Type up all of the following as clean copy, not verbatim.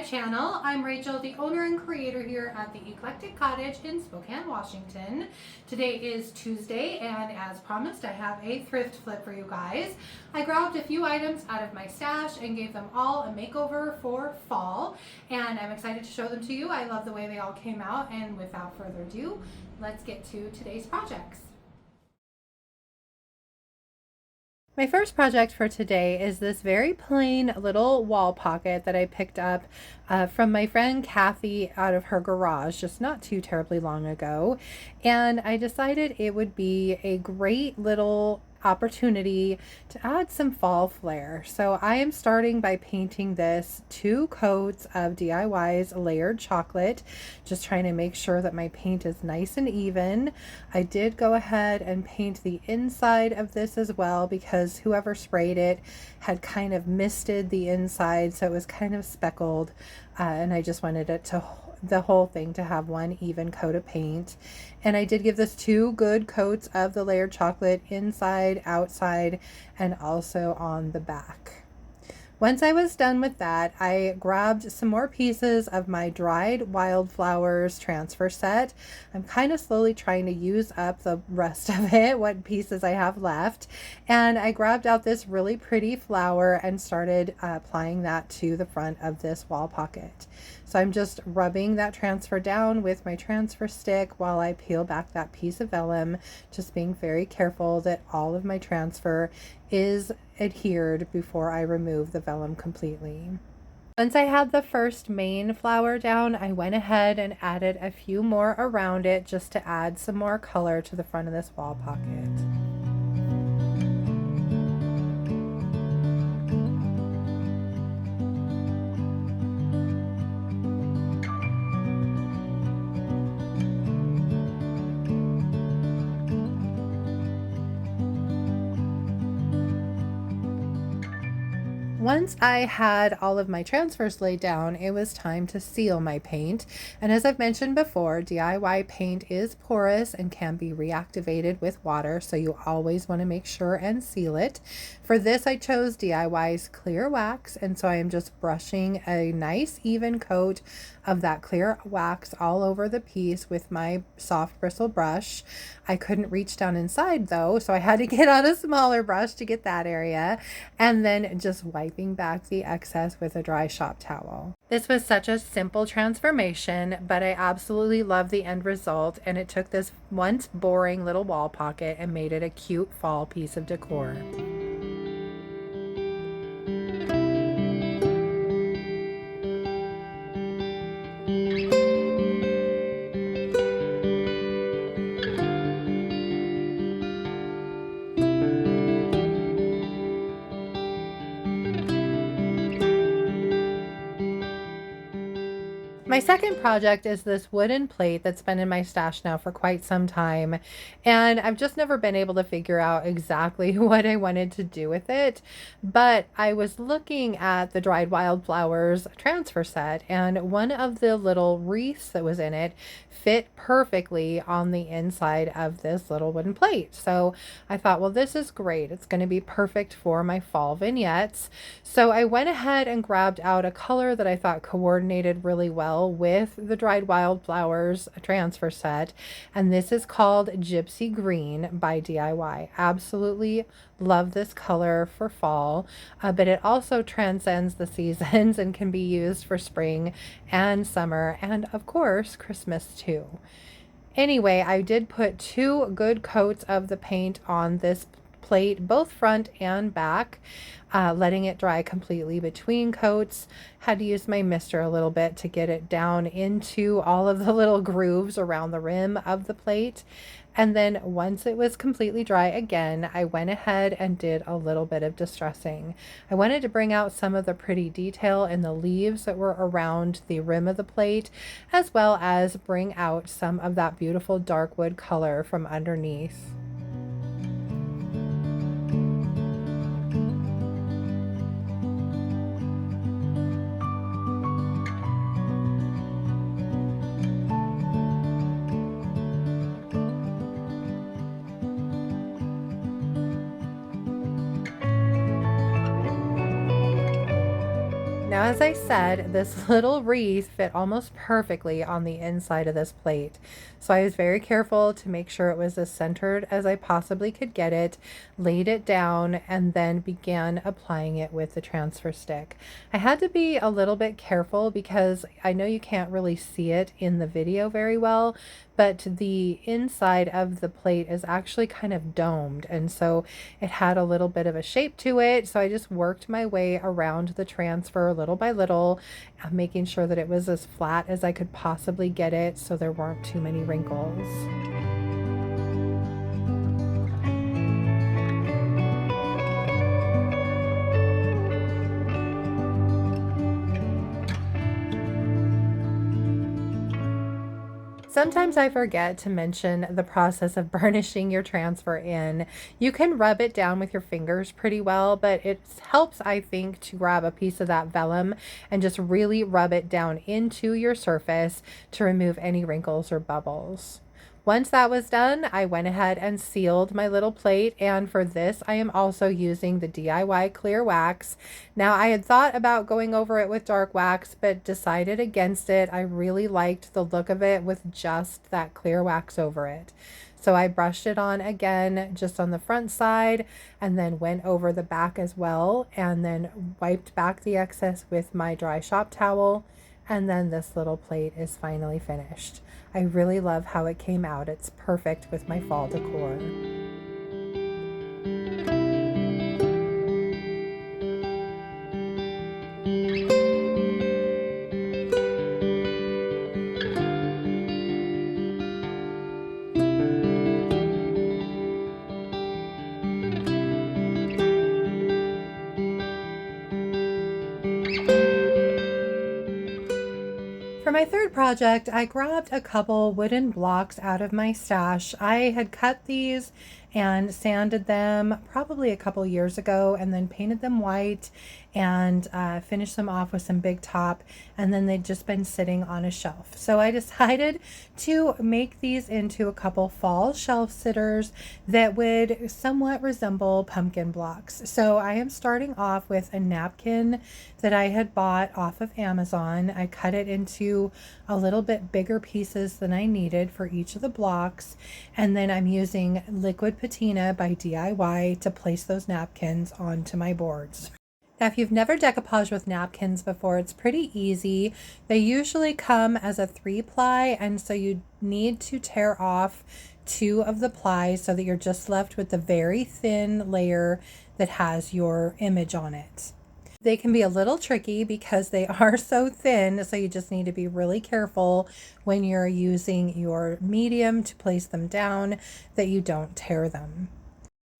channel. I'm Rachel, the owner and creator here at the Eclectic Cottage in Spokane, Washington. Today is Tuesday, and as promised, I have a thrift flip for you guys. I grabbed a few items out of my stash and gave them all a makeover for fall, and I'm excited to show them to you. I love the way they all came out, and without further ado, let's get to today's projects. My first project for today is this very plain little wall pocket that I picked up from my friend Kathy out of her garage just not too terribly long ago. And I decided it would be a great little opportunity to add some fall flair. So I am starting by painting this 2 coats of DIY's layered chocolate, just trying to make sure that my paint is nice and even. I did go ahead and paint the inside of this as well because whoever sprayed it had kind of misted the inside, so it was kind of speckled, and I just wanted it to the whole thing to have one even coat of paint. And I did give this 2 good coats of the layered chocolate inside, outside, and also on the back. Once I was done with that, I grabbed some more pieces of my dried Wildflowers transfer set. I'm kind of slowly trying to use up the rest of it, what pieces I have left. And I grabbed out this really pretty flower and started applying that to the front of this wall pocket. So I'm just rubbing that transfer down with my transfer stick while I peel back that piece of vellum, just being very careful that all of my transfer is adhered before I remove the vellum completely. Once I had the first main flower down, I went ahead and added a few more around it just to add some more color to the front of this wall pocket. Once I had all of my transfers laid down, it was time to seal my paint. And as I've mentioned before, DIY paint is porous and can be reactivated with water, so you always want to make sure and seal it. For this, I chose DIY's clear wax, and so I am just brushing a nice even coat of that clear wax all over the piece with my soft bristle brush. I couldn't reach down inside though, so I had to get out a smaller brush to get that area, and then just wiping back the excess with a dry shop towel. This was such a simple transformation, but I absolutely love the end result, and it took this once boring little wall pocket and made it a cute fall piece of decor. My second project is this wooden plate that's been in my stash now for quite some time, and I've just never been able to figure out exactly what I wanted to do with it. But I was looking at the dried Wildflowers transfer set, and one of the little wreaths that was in it fit perfectly on the inside of this little wooden plate. So I thought, well, this is great. It's going to be perfect for my fall vignettes. So I went ahead and grabbed out a color that I thought coordinated really well with the dried Wildflowers transfer set, and this is called Gypsy Green by DIY. Absolutely love this color for fall, but it also transcends the seasons and can be used for spring and summer, and of course Christmas too. Anyway, I did put 2 good coats of the paint on this plate, both front and back, letting it dry completely between coats. Had to use my mister a little bit to get it down into all of the little grooves around the rim of the plate. And then once it was completely dry again, I went ahead and did a little bit of distressing. I wanted to bring out some of the pretty detail in the leaves that were around the rim of the plate, as well as bring out some of that beautiful dark wood color from underneath. Now, as I said, this little wreath fit almost perfectly on the inside of this plate. So I was very careful to make sure it was as centered as I possibly could get it, laid it down, and then began applying it with the transfer stick. I had to be a little bit careful because I know you can't really see it in the video very well, but the inside of the plate is actually kind of domed, and so it had a little bit of a shape to it. So I just worked my way around the transfer little by little, making sure that it was as flat as I could possibly get it so there weren't too many wrinkles. Sometimes I forget to mention the process of burnishing your transfer in. You can rub it down with your fingers pretty well, but it helps, I think, to grab a piece of that vellum and just really rub it down into your surface to remove any wrinkles or bubbles. Once that was done, I went ahead and sealed my little plate, and for this I am also using the DIY clear wax. Now, I had thought about going over it with dark wax, but decided against it. I really liked the look of it with just that clear wax over it. So I brushed it on again just on the front side, and then went over the back as well, and then wiped back the excess with my dry shop towel. And then this little plate is finally finished. I really love how it came out. It's perfect with my fall decor. For my third project, I grabbed a couple wooden blocks out of my stash. I had cut these and sanded them probably a couple years ago, and then painted them white and finished them off with some Big Top, and then they'd just been sitting on a shelf. So I decided to make these into a couple fall shelf sitters that would somewhat resemble pumpkin blocks. So I am starting off with a napkin that I had bought off of Amazon. I cut it into a little bit bigger pieces than I needed for each of the blocks, and then I'm using liquid patina by DIY to place those napkins onto my boards. Now, if you've never decoupaged with napkins before, it's pretty easy. They usually come as a 3-ply, and so you need to tear off 2 of the plies so that you're just left with the very thin layer that has your image on it. They can be a little tricky because they are so thin, so you just need to be really careful when you're using your medium to place them down that you don't tear them.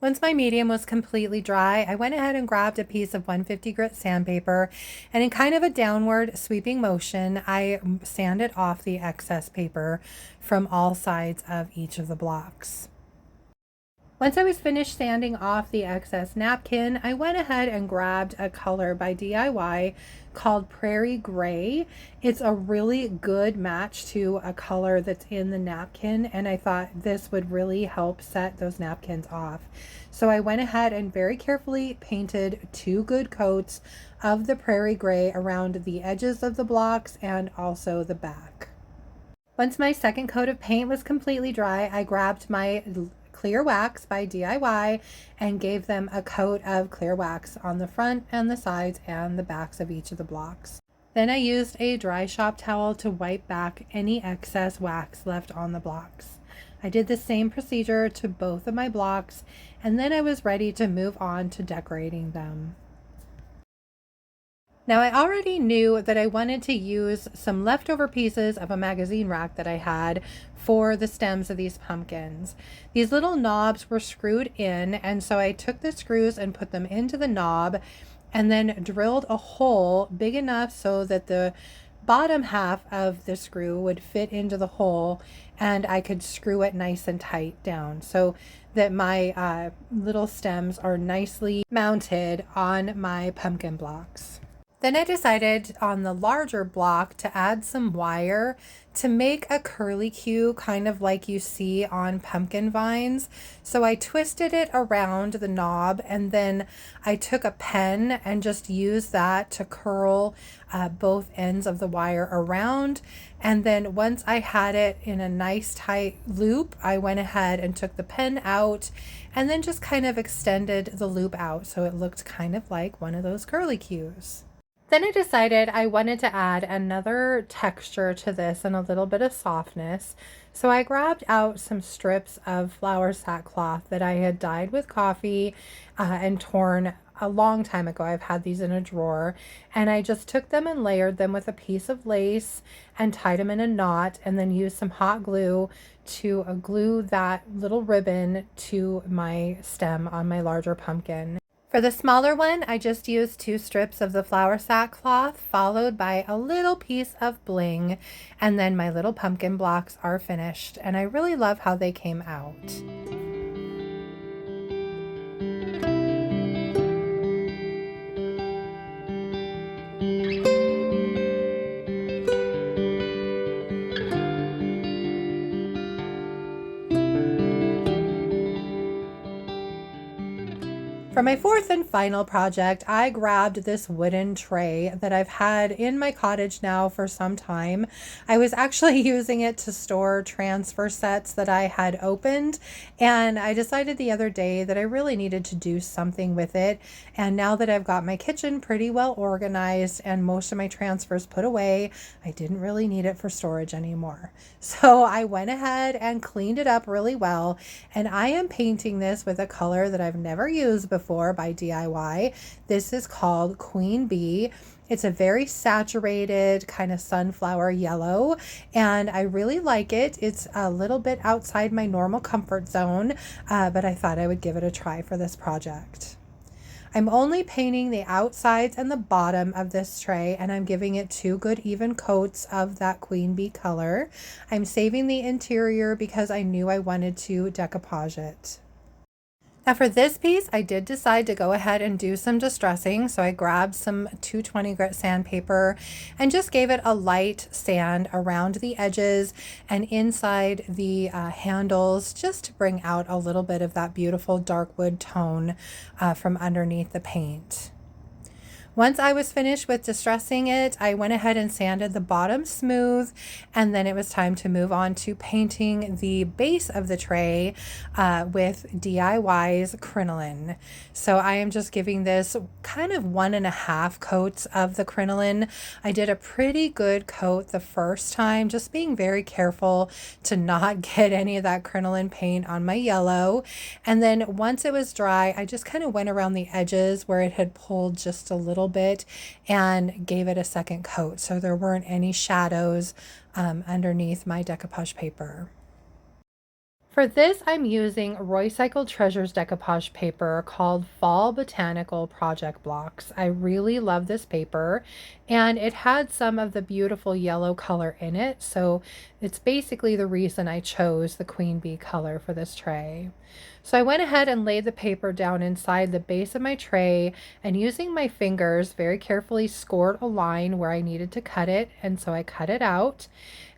Once my medium was completely dry, I went ahead and grabbed a piece of 150 grit sandpaper, and in kind of a downward sweeping motion, I sanded off the excess paper from all sides of each of the blocks. Once I was finished sanding off the excess napkin, I went ahead and grabbed a color by DIY called Prairie Gray. It's a really good match to a color that's in the napkin, and I thought this would really help set those napkins off. So I went ahead and very carefully painted 2 good coats of the Prairie Gray around the edges of the blocks and also the back. Once my second coat of paint was completely dry, I grabbed my clear wax by DIY and gave them a coat of clear wax on the front and the sides and the backs of each of the blocks. Then I used a dry shop towel to wipe back any excess wax left on the blocks. I did the same procedure to both of my blocks, and then I was ready to move on to decorating them. Now, I already knew that I wanted to use some leftover pieces of a magazine rack that I had for the stems of these pumpkins. These little knobs were screwed in, and so I took the screws and put them into the knob and then drilled a hole big enough so that the bottom half of the screw would fit into the hole, and I could screw it nice and tight down so that my little stems are nicely mounted on my pumpkin blocks. Then I decided on the larger block to add some wire to make a curlicue, kind of like you see on pumpkin vines. So I twisted it around the knob, and then I took a pen and just used that to curl both ends of the wire around. And then once I had it in a nice tight loop, I went ahead and took the pen out and then just kind of extended the loop out so it looked kind of like one of those curlicues. Then I decided I wanted to add another texture to this and a little bit of softness. So I grabbed out some strips of flower sackcloth that I had dyed with coffee and torn a long time ago. I've had these in a drawer, and I just took them and layered them with a piece of lace and tied them in a knot, and then used some hot glue to glue that little ribbon to my stem on my larger pumpkin. For the smaller one, I just used 2 strips of the flower sackcloth followed by a little piece of bling, and then my little pumpkin blocks are finished, and I really love how they came out. For my fourth and final project, I grabbed this wooden tray that I've had in my cottage now for some time. I was actually using it to store transfer sets that I had opened, and I decided the other day that I really needed to do something with it. And now that I've got my kitchen pretty well organized and most of my transfers put away, I didn't really need it for storage anymore. So I went ahead and cleaned it up really well, and I am painting this with a color that I've never used before by DIY. This is called Queen Bee. It's a very saturated kind of sunflower yellow, and I really like it. It's a little bit outside my normal comfort zone, but I thought I would give it a try for this project. I'm only painting the outsides and the bottom of this tray, and I'm giving it 2 good even coats of that Queen Bee color. I'm saving the interior because I knew I wanted to decoupage it. Now for this piece, I did decide to go ahead and do some distressing. So I grabbed some 220 grit sandpaper and just gave it a light sand around the edges and inside the handles, just to bring out a little bit of that beautiful dark wood tone from underneath the paint. Once I was finished with distressing it, I went ahead and sanded the bottom smooth, and then it was time to move on to painting the base of the tray with DIY's Crinoline. So I am just giving this kind of 1.5 coats of the Crinoline. I did a pretty good coat the first time, just being very careful to not get any of that Crinoline paint on my yellow. And then once it was dry, I just kind of went around the edges where it had pulled just a little bit and gave it a second coat, so there weren't any shadows underneath my decoupage paper. For this, I'm using Roycycled Treasures decoupage paper called Fall Botanical Project Blocks. I really love this paper, and it had some of the beautiful yellow color in it, so it's basically the reason I chose the Queen Bee color for this tray. So I went ahead and laid the paper down inside the base of my tray, and using my fingers very carefully scored a line where I needed to cut it, and so I cut it out.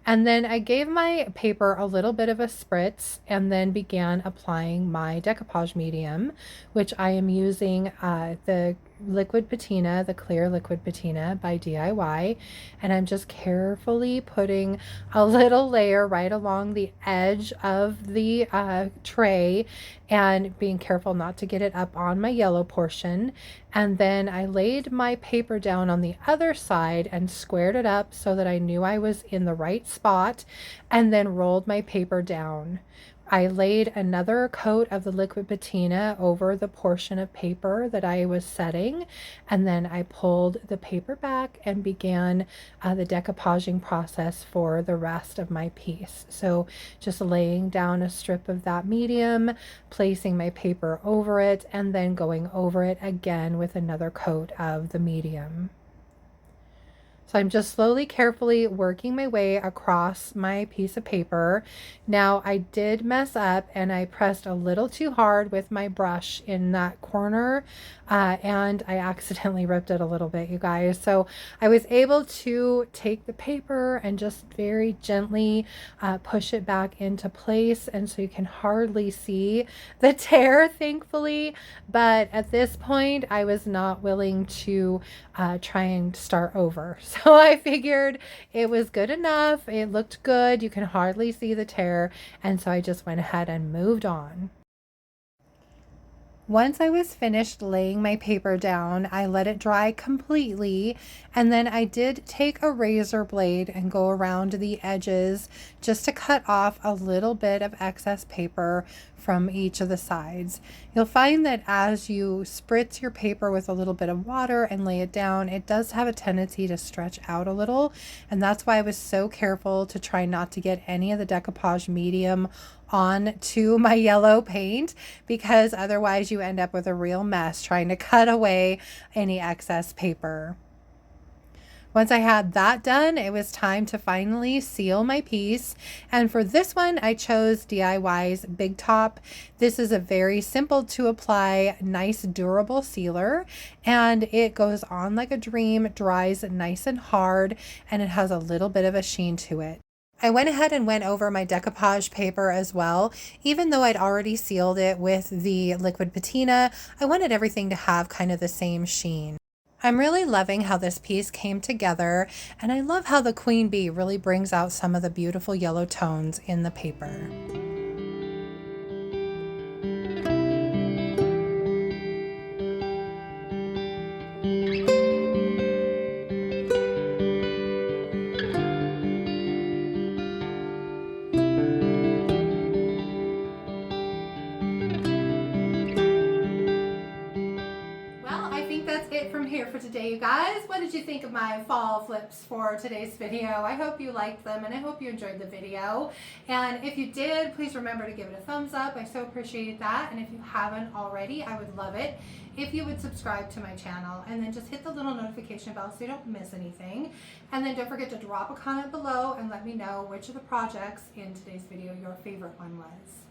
And then I gave my paper a little bit of a spritz and then began applying my decoupage medium, which I am using the liquid patina, the clear liquid patina by DIY. And I'm just carefully putting a little layer right along the edge of the tray and being careful not to get it up on my yellow portion. And then I laid my paper down on the other side and squared it up so that I knew I was in the right spot, and then rolled my paper down. I laid another coat of the liquid patina over the portion of paper that I was setting, and then I pulled the paper back and began the decoupaging process for the rest of my piece. So just laying down a strip of that medium, placing my paper over it, and then going over it again with another coat of the medium. So I'm just slowly, carefully working my way across my piece of paper. Now I did mess up and I pressed a little too hard with my brush in that corner, and I accidentally ripped it a little bit, you guys. So I was able to take the paper and just very gently push it back into place, and so you can hardly see the tear, thankfully. But at this point, I was not willing to try and start over. So I figured it was good enough. It looked good. You can hardly see the tear. And so I just went ahead and moved on. Once I was finished laying my paper down, I let it dry completely, and then I did take a razor blade and go around the edges just to cut off a little bit of excess paper from each of the sides. You'll find that as you spritz your paper with a little bit of water and lay it down, it does have a tendency to stretch out a little, and that's why I was so careful to try not to get any of the decoupage medium on to my yellow paint, because otherwise you end up with a real mess trying to cut away any excess paper. Once I had that done, it was time to finally seal my piece. And for this one, I chose DIY's Big Top. This is a very simple to apply, nice durable sealer, and it goes on like a dream, dries nice and hard, and it has a little bit of a sheen to it. I went ahead and went over my decoupage paper as well. Even though I'd already sealed it with the liquid patina, I wanted everything to have kind of the same sheen. I'm really loving how this piece came together, and I love how the queen bee really brings out some of the beautiful yellow tones in the paper. From here for today, you guys. What did you think of my fall flips for today's video? I hope you liked them, and I hope you enjoyed the video. And if you did, please remember to give it a thumbs up. I so appreciate that. And if you haven't already, I would love it if you would subscribe to my channel, and then just hit the little notification bell so you don't miss anything. And then don't forget to drop a comment below and let me know which of the projects in today's video your favorite one was.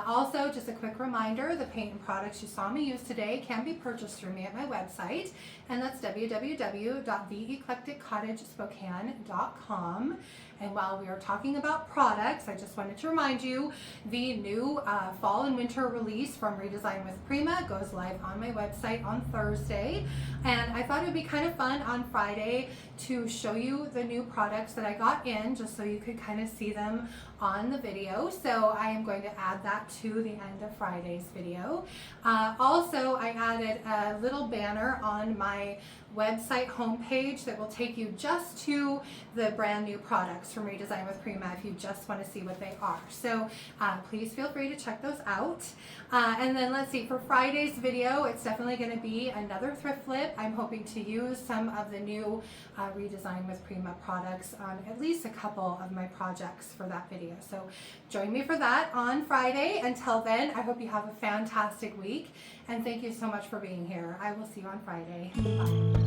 Also, just a quick reminder, the paint and products you saw me use today can be purchased through me at my website, and that's www.theeclecticcottagespokane.com. And while we are talking about products, I just wanted to remind you, the new fall and winter release from Redesign with Prima goes live on my website on Thursday. And I thought it would be kind of fun on Friday to show you the new products that I got in, just so you could kind of see them on the video. So I am going to add that to the end of Friday's video. Also, I added a little banner on my website homepage that will take you just to the brand new products from Redesign with Prima if you just want to see what they are. So please feel free to check those out. And then let's see, for Friday's video, it's definitely going to be another thrift flip. I'm hoping to use some of the new Redesign with Prima products on at least a couple of my projects for that video. So join me for that on Friday. Until then, I hope you have a fantastic week, and thank you so much for being here. I will see you on Friday. Bye.